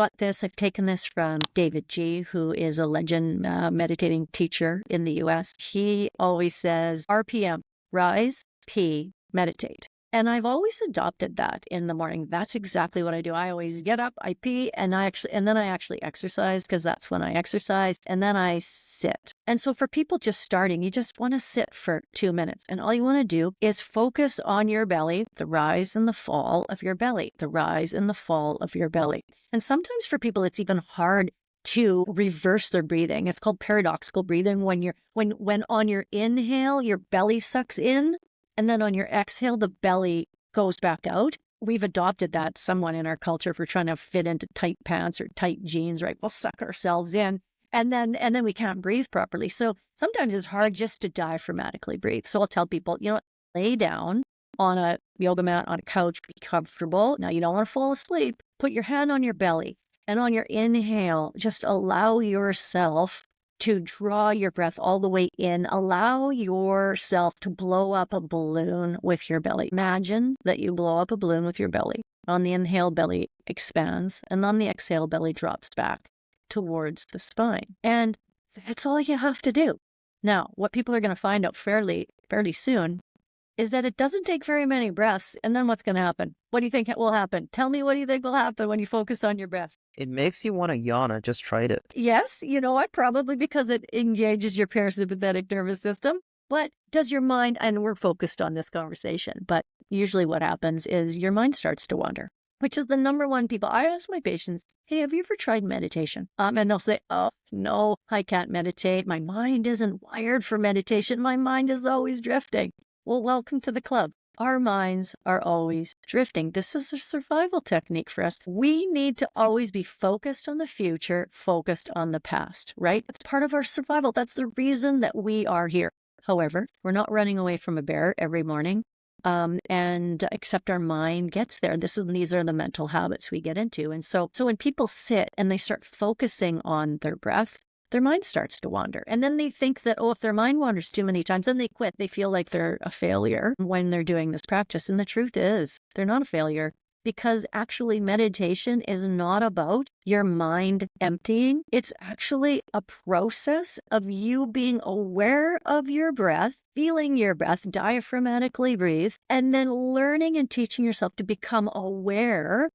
S2: taken this from David G., who is a legend meditating teacher in the US. He always says RPM, rise, pee, meditate. And I've always adopted that in the morning. That's exactly what I do. I always get up, I pee, and then I actually exercise, because that's when I exercise, and then I sit. And so for people just starting, you just want to sit for 2 minutes. And all you want to do is focus on your belly, the rise and the fall of your belly, the rise and the fall of your belly. And sometimes for people, it's even hard to reverse their breathing. It's called paradoxical breathing. When on your inhale, your belly sucks in, and then on your exhale, the belly goes back out. We've adopted that somewhat in our culture for trying to fit into tight pants or tight jeans, right? We'll suck ourselves in, and then we can't breathe properly. So sometimes it's hard just to diaphragmatically breathe. So I'll tell people, lay down on a yoga mat, on a couch, be comfortable. Now, you don't want to fall asleep. Put your hand on your belly, and on your inhale, just allow yourself to draw your breath all the way in. Allow yourself to blow up a balloon with your belly. Imagine that you blow up a balloon with your belly. On the inhale, belly expands, and on the exhale, belly drops back towards the spine. And that's all you have to do. Now, what people are going to find out fairly soon is that it doesn't take very many breaths. And then what's going to happen? What do you think will happen? Tell me, what do you think will happen when you focus on your breath?
S1: It makes you want to yawn. I just tried it.
S2: Yes, you know what? Probably because it engages your parasympathetic nervous system. But does your mind, and we're focused on this conversation, but usually what happens is your mind starts to wander, which is the number one people. I ask my patients, hey, have you ever tried meditation? And they'll say, oh, no, I can't meditate. My mind isn't wired for meditation. My mind is always drifting. Well, welcome to the club. Our minds are always drifting. This is a survival technique for us. We need to always be focused on the future, focused on the past, right? It's part of our survival. That's the reason that we are here. However, we're not running away from a bear every morning, and except our mind gets there. These are the mental habits we get into. And so when people sit and they start focusing on their breath, their mind starts to wander. And then they think that, oh, if their mind wanders too many times, then they quit. They feel like they're a failure when they're doing this practice. And the truth is, they're not a failure. Because actually meditation is not about your mind emptying. It's actually a process of you being aware of your breath, feeling your breath, diaphragmatically breathe, and then learning and teaching yourself to become aware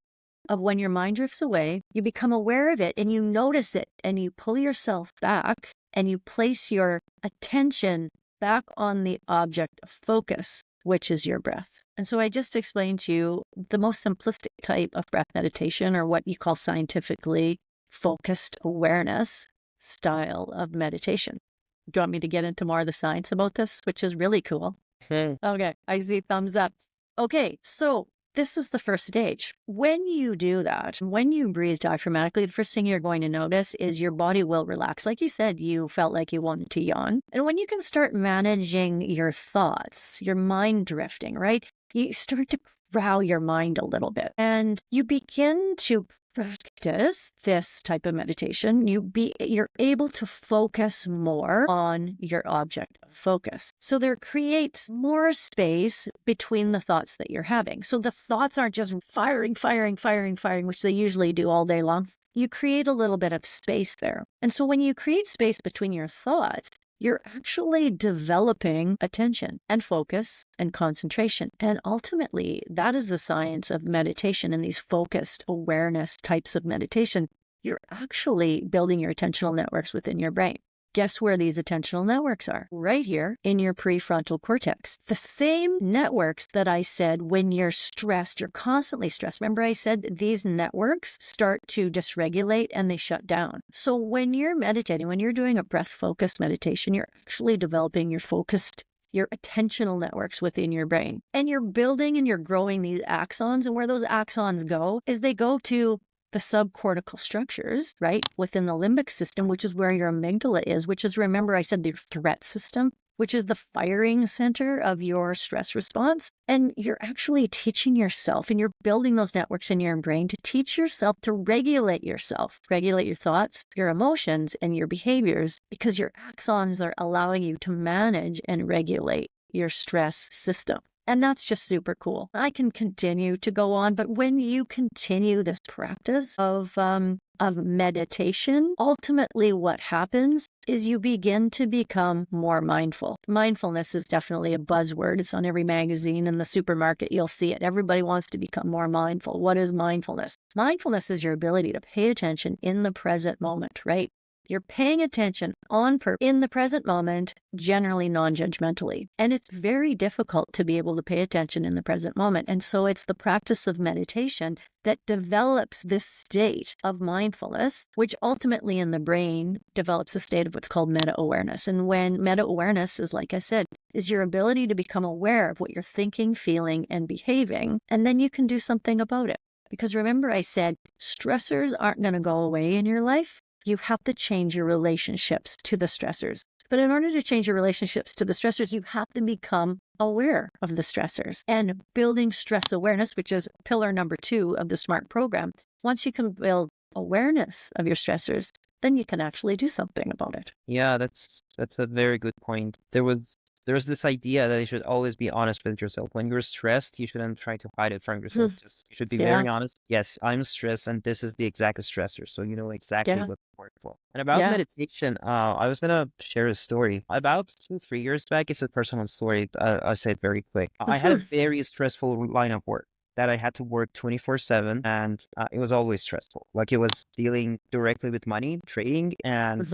S2: of when your mind drifts away. You become aware of it and you notice it and you pull yourself back and you place your attention back on the object of focus, which is your breath. And so I just explained to you the most simplistic type of breath meditation, or what you call scientifically focused awareness style of meditation. Do you want me to get into more of the science about this, which is really cool? Okay, I see thumbs up. Okay, so this is the first stage. When you do that, when you breathe diaphragmatically, the first thing you're going to notice is your body will relax. Like you said, you felt like you wanted to yawn. And when you can start managing your thoughts, your mind drifting, right? You start to corral your mind a little bit and you begin to practice this type of meditation. You're able to focus more on your object of focus. So there creates more space between the thoughts that you're having. So the thoughts aren't just firing, which they usually do all day long. You create a little bit of space there. And so when you create space between your thoughts, you're actually developing attention and focus and concentration. And ultimately, that is the science of meditation and these focused awareness types of meditation. You're actually building your attentional networks within your brain. Guess where these attentional networks are? Right here in your prefrontal cortex. The same networks that I said when you're stressed, you're constantly stressed. Remember I said these networks start to dysregulate and they shut down. So when you're meditating, when you're doing a breath-focused meditation, you're actually developing your attentional networks within your brain. And you're building and you're growing these axons. And where those axons go is they go to the subcortical structures, right, within the limbic system, which is where your amygdala is, which is, remember I said, the threat system, which is the firing center of your stress response. And you're actually teaching yourself, and you're building those networks in your brain to teach yourself to regulate yourself, regulate your thoughts, your emotions, and your behaviors, because your axons are allowing you to manage and regulate your stress system. And that's just super cool. I can continue to go on, but when you continue this practice of meditation, ultimately what happens is you begin to become more mindful. Mindfulness is definitely a buzzword. It's on every magazine in the supermarket. You'll see it. Everybody wants to become more mindful. What is mindfulness? Mindfulness is your ability to pay attention in the present moment, right? You're paying attention on purpose in the present moment, generally non-judgmentally. And it's very difficult to be able to pay attention in the present moment. And so it's the practice of meditation that develops this state of mindfulness, which ultimately in the brain develops a state of what's called meta-awareness. And when meta-awareness is, like I said, is your ability to become aware of what you're thinking, feeling, and behaving, and then you can do something about it. Because remember I said, stressors aren't going to go away in your life. You have to change your relationships to the stressors. But in order to change your relationships to the stressors, you have to become aware of the stressors. And building stress awareness, which is pillar number 2 of the SMART program, once you can build awareness of your stressors, then you can actually do something about it.
S1: Yeah, that's a very good point. There was there's this idea that you should always be honest with yourself. When you're stressed, you shouldn't try to hide it from yourself. Just you should be
S2: Yeah.
S1: very honest. Yes, I'm stressed, and this is the exact stressor, so you know exactly
S2: Yeah.
S1: what to work for. And about
S2: Yeah.
S1: meditation, I was gonna share a story. About 2, 3 years back, it's a personal story. I'll say it very quick. I had a very stressful line of work that I had to work 24/7, and it was always stressful. Like it was dealing directly with money, trading, and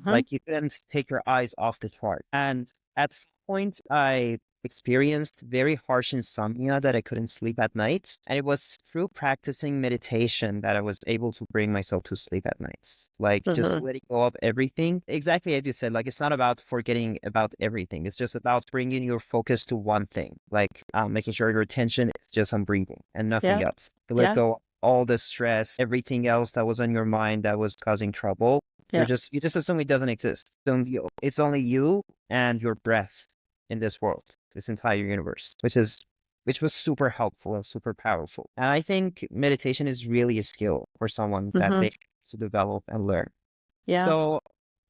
S1: like you couldn't take your eyes off the chart. And at some point, I experienced very harsh insomnia that I couldn't sleep at night. And it was through practicing meditation that I was able to bring myself to sleep at nights. Like just letting go of everything. Exactly as you said, like it's not about forgetting about everything. It's just about bringing your focus to one thing, like making sure your attention is just on breathing and nothing
S2: Yeah.
S1: else. To let
S2: Yeah.
S1: go of all the stress, everything else that was on your mind that was causing trouble.
S2: Yeah.
S1: You just assume it doesn't exist. So it's only you and your breath in this world, this entire universe, which was super helpful and super powerful. And I think meditation is really a skill for someone that they have to develop and learn.
S2: Yeah.
S1: So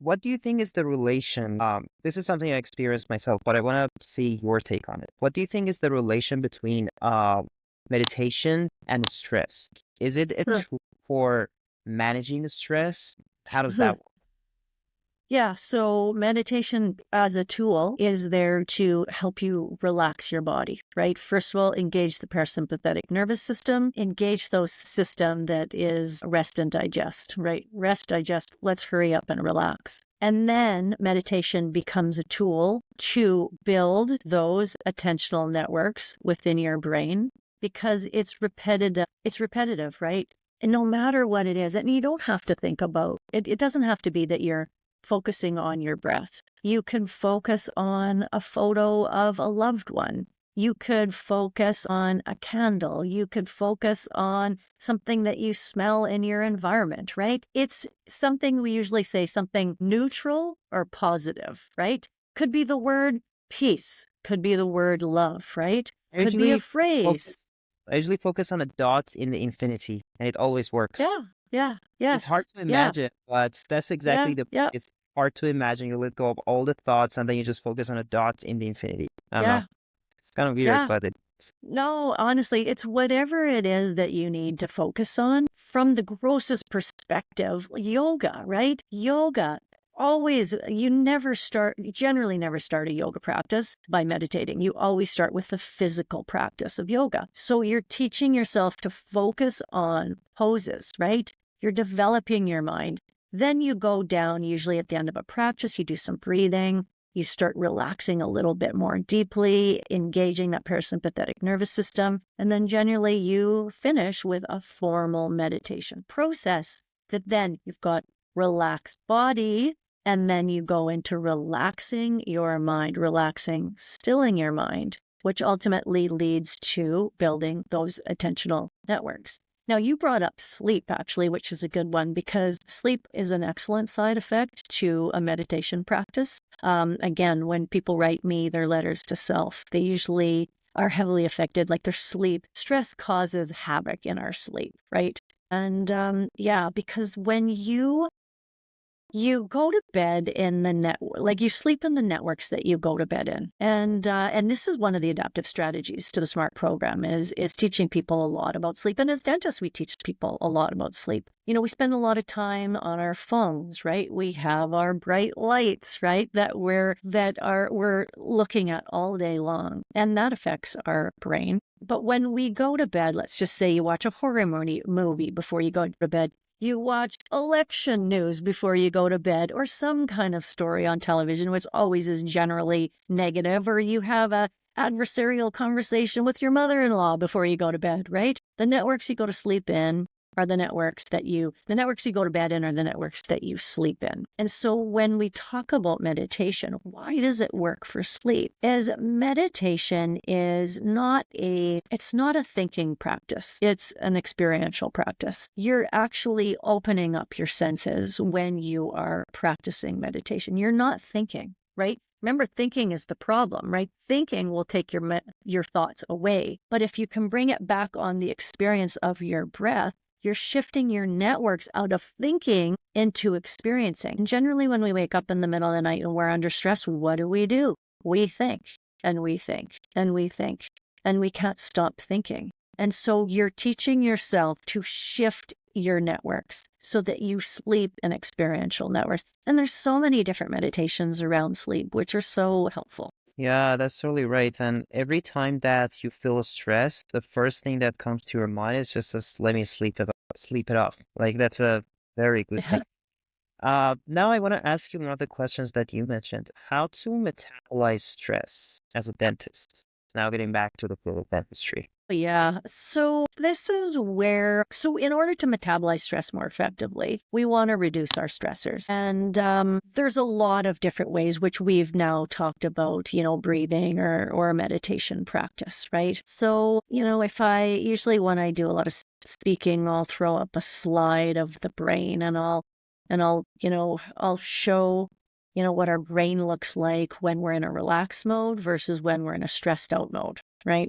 S1: what do you think is the relation? This is something I experienced myself, but I want to see your take on it. What do you think is the relation between meditation and stress? Is it a tool for managing the stress? How does that work?
S2: Yeah, so meditation as a tool is there to help you relax your body, right? First of all, engage the parasympathetic nervous system, engage those system that is rest and digest, right? Rest, digest, let's hurry up and relax. And then meditation becomes a tool to build those attentional networks within your brain because it's repetitive. It's repetitive, right? And no matter what it is, and you don't have to think about it, it doesn't have to be that you're focusing on your breath. You can focus on a photo of a loved one. You could focus on a candle. You could focus on something that you smell in your environment, right? It's something we usually say something neutral or positive, right? Could be the word peace, could be the word love, right?
S1: I
S2: Could be a
S1: usually
S2: phrase.
S1: focus, I usually focus on a dot in the infinity, and it always works.
S2: Yeah, yeah,
S1: It's hard
S2: yes,
S1: to
S2: yeah,
S1: imagine, but that's
S2: yeah,
S1: exactly the
S2: yeah,
S1: it's hard to imagine. You let go of all the thoughts and then you just focus on a dot in the infinity. I don't know.
S2: yeah,
S1: It's kind of weird,
S2: yeah.
S1: but it's
S2: No, honestly, it's whatever it is that you need to focus on. From the grossest perspective, yoga, right? Yoga. Always, you generally never start a yoga practice by meditating. You always start with the physical practice of yoga. So you're teaching yourself to focus on poses, right? You're developing your mind. Then you go down, usually at the end of a practice, you do some breathing. You start relaxing a little bit more deeply, engaging that parasympathetic nervous system. And then generally you finish with a formal meditation process that then you've got relaxed body. And then you go into relaxing your mind, stilling your mind, which ultimately leads to building those attentional networks. Now, you brought up sleep, actually, which is a good one because sleep is an excellent side effect to a meditation practice. Again, when people write me their letters to self, they usually are heavily affected, like their sleep. Stress causes havoc in our sleep, right? And yeah, because when you go to bed in the network, like you sleep in the networks that you go to bed in. And this is one of the adaptive strategies to the SMART program is teaching people a lot about sleep. And as dentists, we teach people a lot about sleep. You know, we spend a lot of time on our phones, right? We have our bright lights, right? That we're looking at all day long. And that affects our brain. But when we go to bed, let's just say you watch a horror movie before you go to bed. You watch election news before you go to bed, or some kind of story on television, which always is generally negative, or you have a adversarial conversation with your mother-in-law before you go to bed, right? The networks you go to sleep in are the networks you go to bed in are the networks that you sleep in. And so when we talk about meditation, why does it work for sleep? Is meditation it's not a thinking practice. It's an experiential practice. You're actually opening up your senses when you are practicing meditation. You're not thinking, right? Remember, thinking is the problem, right? Thinking will take your thoughts away. But if you can bring it back on the experience of your breath, you're shifting your networks out of thinking into experiencing. And generally, when we wake up in the middle of the night and we're under stress, what do? we think and we think and we think, and we can't stop thinking. And so you're teaching yourself to shift your networks so that you sleep in experiential networks. And there's so many different meditations around sleep, which are so helpful.
S1: Yeah, that's totally right. And every time that you feel stressed, the first thing that comes to your mind is just let me sleep it off. Like that's a very good thing. Now I want to ask you one of the questions that you mentioned, how to metabolize stress as a dentist. Now getting back to the field of dentistry.
S2: Yeah. So this is where, so in order to metabolize stress more effectively, we want to reduce our stressors. And there's a lot of different ways, which we've now talked about, breathing or a meditation practice, right? So, usually when I do a lot of speaking, I'll throw up a slide of the brain and I'll show, what our brain looks like when we're in a relaxed mode versus when we're in a stressed out mode, right?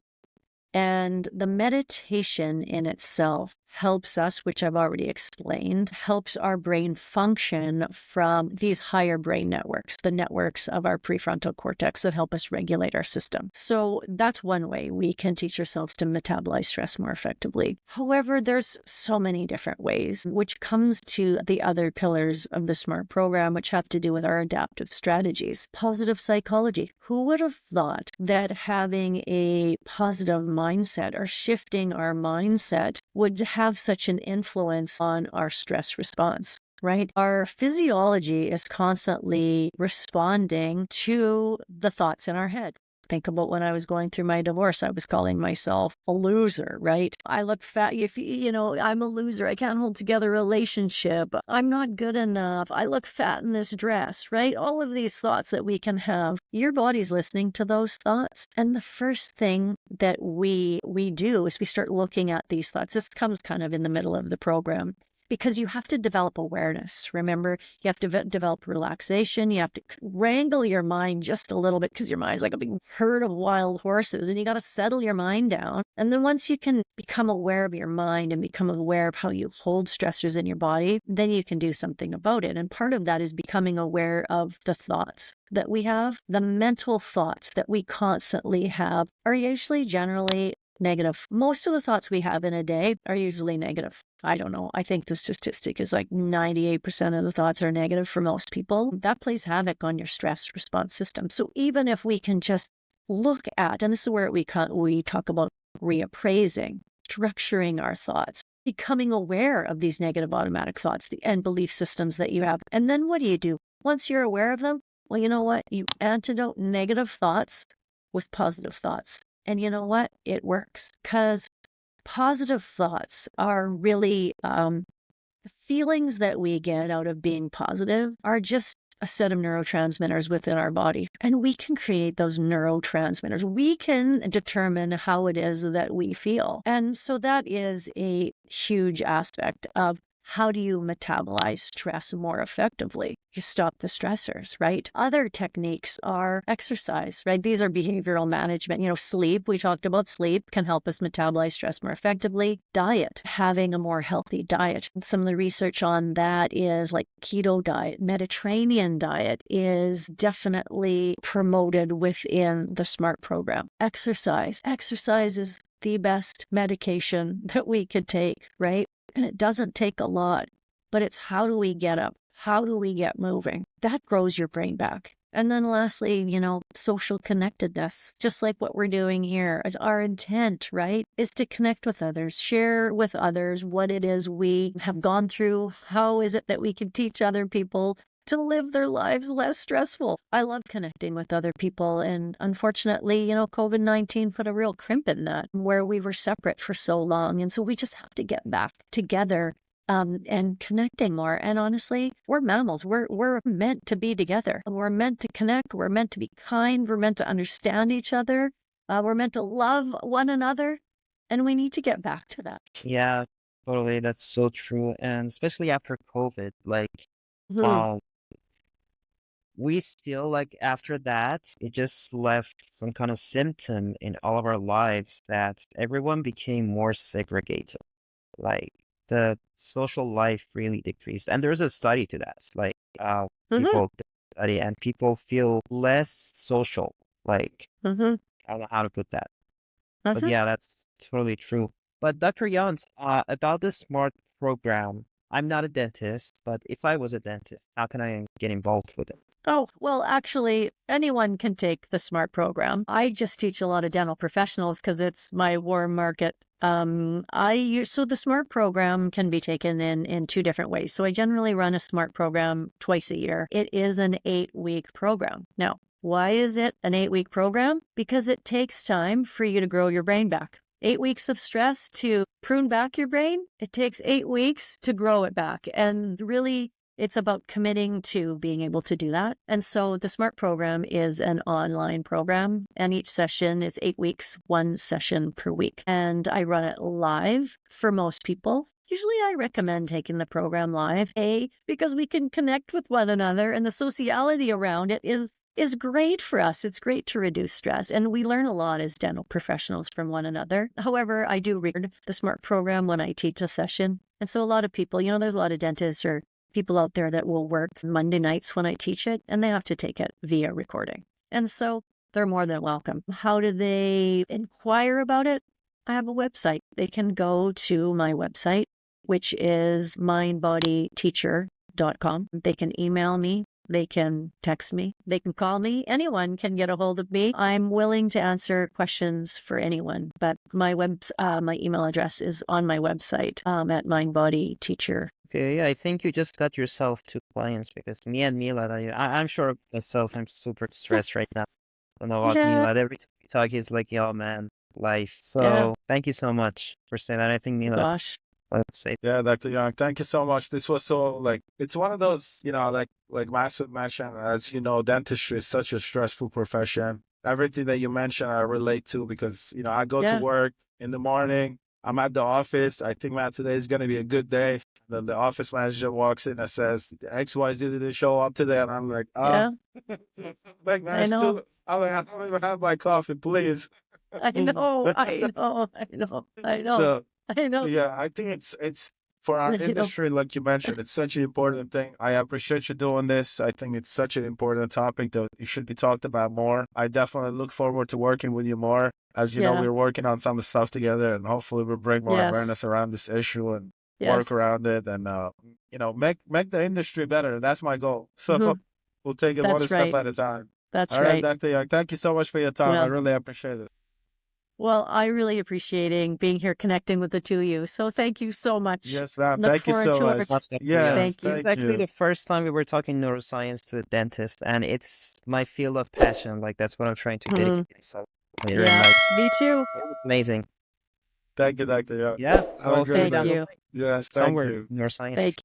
S2: And the meditation in itself helps us, which I've already explained, helps our brain function from these higher brain networks, the networks of our prefrontal cortex that help us regulate our system. So that's one way we can teach ourselves to metabolize stress more effectively. However, there's so many different ways, which comes to the other pillars of the SMART program, which have to do with our adaptive strategies. Positive psychology. Who would have thought that having a positive mindset or shifting our mindset would have such an influence on our stress response, right? Our physiology is constantly responding to the thoughts in our head. Think about when I was going through my divorce, I was calling myself a loser, right? I look fat. If I'm a loser. I can't hold together a relationship. I'm not good enough. I look fat in this dress, right? All of these thoughts that we can have. Your body's listening to those thoughts. And the first thing that we do is we start looking at these thoughts. This comes kind of in the middle of the program. Because you have to develop awareness. Remember, you have to develop relaxation. You have to wrangle your mind just a little bit because your mind's like a big herd of wild horses and you got to settle your mind down. And then once you can become aware of your mind and become aware of how you hold stressors in your body, then you can do something about it. And part of that is becoming aware of the thoughts that we have. The mental thoughts that we constantly have are usually generally negative. Most of the thoughts we have in a day are usually negative. I don't know. I think the statistic is like 98% of the thoughts are negative for most people. That plays havoc on your stress response system. So even if we can just look at, and this is where we talk about reappraising, structuring our thoughts, becoming aware of these negative automatic thoughts and belief systems that you have. And then what do? Once you're aware of them, well, you know what? You antidote negative thoughts with positive thoughts. And you know what? It works because positive thoughts are really the feelings that we get out of being positive are just a set of neurotransmitters within our body. And we can create those neurotransmitters. We can determine how it is that we feel. And so that is a huge aspect of how do you metabolize stress more effectively? You stop the stressors, right? Other techniques are exercise, right? These are behavioral management. Sleep, we talked about sleep can help us metabolize stress more effectively. Diet, having a more healthy diet. Some of the research on that is like keto diet, Mediterranean diet is definitely promoted within the SMART program. Exercise is the best medication that we could take, right? And it doesn't take a lot, but it's how do we get up? How do we get moving? That grows your brain back. And then lastly, social connectedness, just like what we're doing here. It's our intent, right, is to connect with others, share with others what it is we have gone through. How is it that we can teach other people to live their lives less stressful? I love connecting with other people. And unfortunately, COVID-19 put a real crimp in that where we were separate for so long. And so we just have to get back together and connecting more. And honestly, we're mammals. We're meant to be together. We're meant to connect. We're meant to be kind. We're meant to understand each other. We're meant to love one another. And we need to get back to that.
S1: Yeah, totally. That's so true. And especially after COVID, like,
S2: Mhm.
S1: wow, we still like after that, it just left some kind of symptom in all of our lives that everyone became more segregated. Like the social life really decreased. And there's a study to that. Like
S2: Mhm.
S1: people study and people feel less social Like,
S2: Mm-hmm.
S1: I don't know how to put that. But
S2: Mm-hmm.
S1: yeah, that's totally true. But Dr. Yont, about the SMART program, I'm not a dentist, but if I was a dentist, how can I get involved with it?
S2: Oh, well, actually, anyone can take the SMART program. I just teach a lot of dental professionals because it's my warm market. So the SMART program can be taken in two different ways. So I generally run a SMART program twice a year. It is an 8-week program. Now, why is it an 8-week program? Because it takes time for you to grow your brain back. 8 weeks of stress to prune back your brain. It takes 8 weeks to grow it back. And really, it's about committing to being able to do that. And so the SMART program is an online program, and each session is 8 weeks, one session per week. And I run it live for most people. Usually I recommend taking the program live, because we can connect with one another, and the sociality around it is great for us. It's great to reduce stress, and we learn a lot as dental professionals from one another. However, I do record the SMART program when I teach a session. And so a lot of people, there's a lot of dentists or people out there that will work Monday nights when I teach it, and they have to take it via recording. And so they're more than welcome. How do they inquire about it? I have a website. They can go to my website, which is mindbodyteacher.com. They can email me. They can text me. They can call me. Anyone can get a hold of me. I'm willing to answer questions for anyone, but my email address is on my website at mindbodyteacher.
S1: Okay, yeah, I think you just got yourself 2 clients because me and Mila, I'm sure myself, I'm super stressed right now. I don't know about
S2: Yeah,
S1: Mila. Every time we talk, he's like, yo, man, life.
S2: yeah.
S1: So thank you so much for saying that. I think Mila,
S2: Gosh.
S1: let's say,
S3: Yeah, Dr. Young, thank you so much. This was so it's one of those, like Master mentioned, as you know, dentistry is such a stressful profession. Everything that you mentioned, I relate to because, I go to
S2: Yeah,
S3: work in the morning. I'm at the office. I think, man, today is going to be a good day. Then the office manager walks in and says, XYZ didn't show up today. And I'm like,
S2: yeah.
S3: like, man,
S2: I know.
S3: I'm like, I don't even have my coffee, please.
S2: I know. I know. I know. I know.
S3: So,
S2: I know.
S3: yeah, I think it's for our
S2: You know.
S3: industry, like you mentioned, it's such an important thing. I appreciate you doing this. I think it's such an important topic that it should be talked about more. I definitely look forward to working with you more. As you know,
S2: Yeah.
S3: we're working on some stuff together, and hopefully we'll bring more
S2: Yes.
S3: awareness around this issue and work
S2: Yes.
S3: around it, and make the industry better. That's my goal. So
S2: hmm
S3: we'll take it one
S2: That's
S3: step
S2: right.
S3: at a time.
S2: That's
S3: All right,
S2: right.
S3: Dr. Young, thank you so much for your time. I
S2: Well,
S3: really appreciate it.
S2: I really appreciating being here, connecting with the two of you. So thank you so much.
S3: Yes, ma'am.
S2: Look
S3: Thank you
S2: forward
S3: so
S2: to our.
S3: much.
S1: much, Dr.
S3: Yes,
S1: Young.
S2: Thank
S1: This
S2: you.
S1: is
S3: thank
S1: actually
S3: you.
S1: the first time we were talking neuroscience to a dentist, and it's my field of passion. Like, that's what I'm trying to dedicate myself later in
S2: Yeah.
S1: life.
S2: Me too.
S1: Amazing.
S3: Thank you, Dr. Young.
S1: Yeah, so
S3: Have a
S1: I'll see you
S3: great
S2: Thank
S1: down
S3: day.
S1: the
S2: you.
S1: line
S3: Yes, thank
S1: somewhere
S3: you.
S1: in neuroscience.
S2: Thank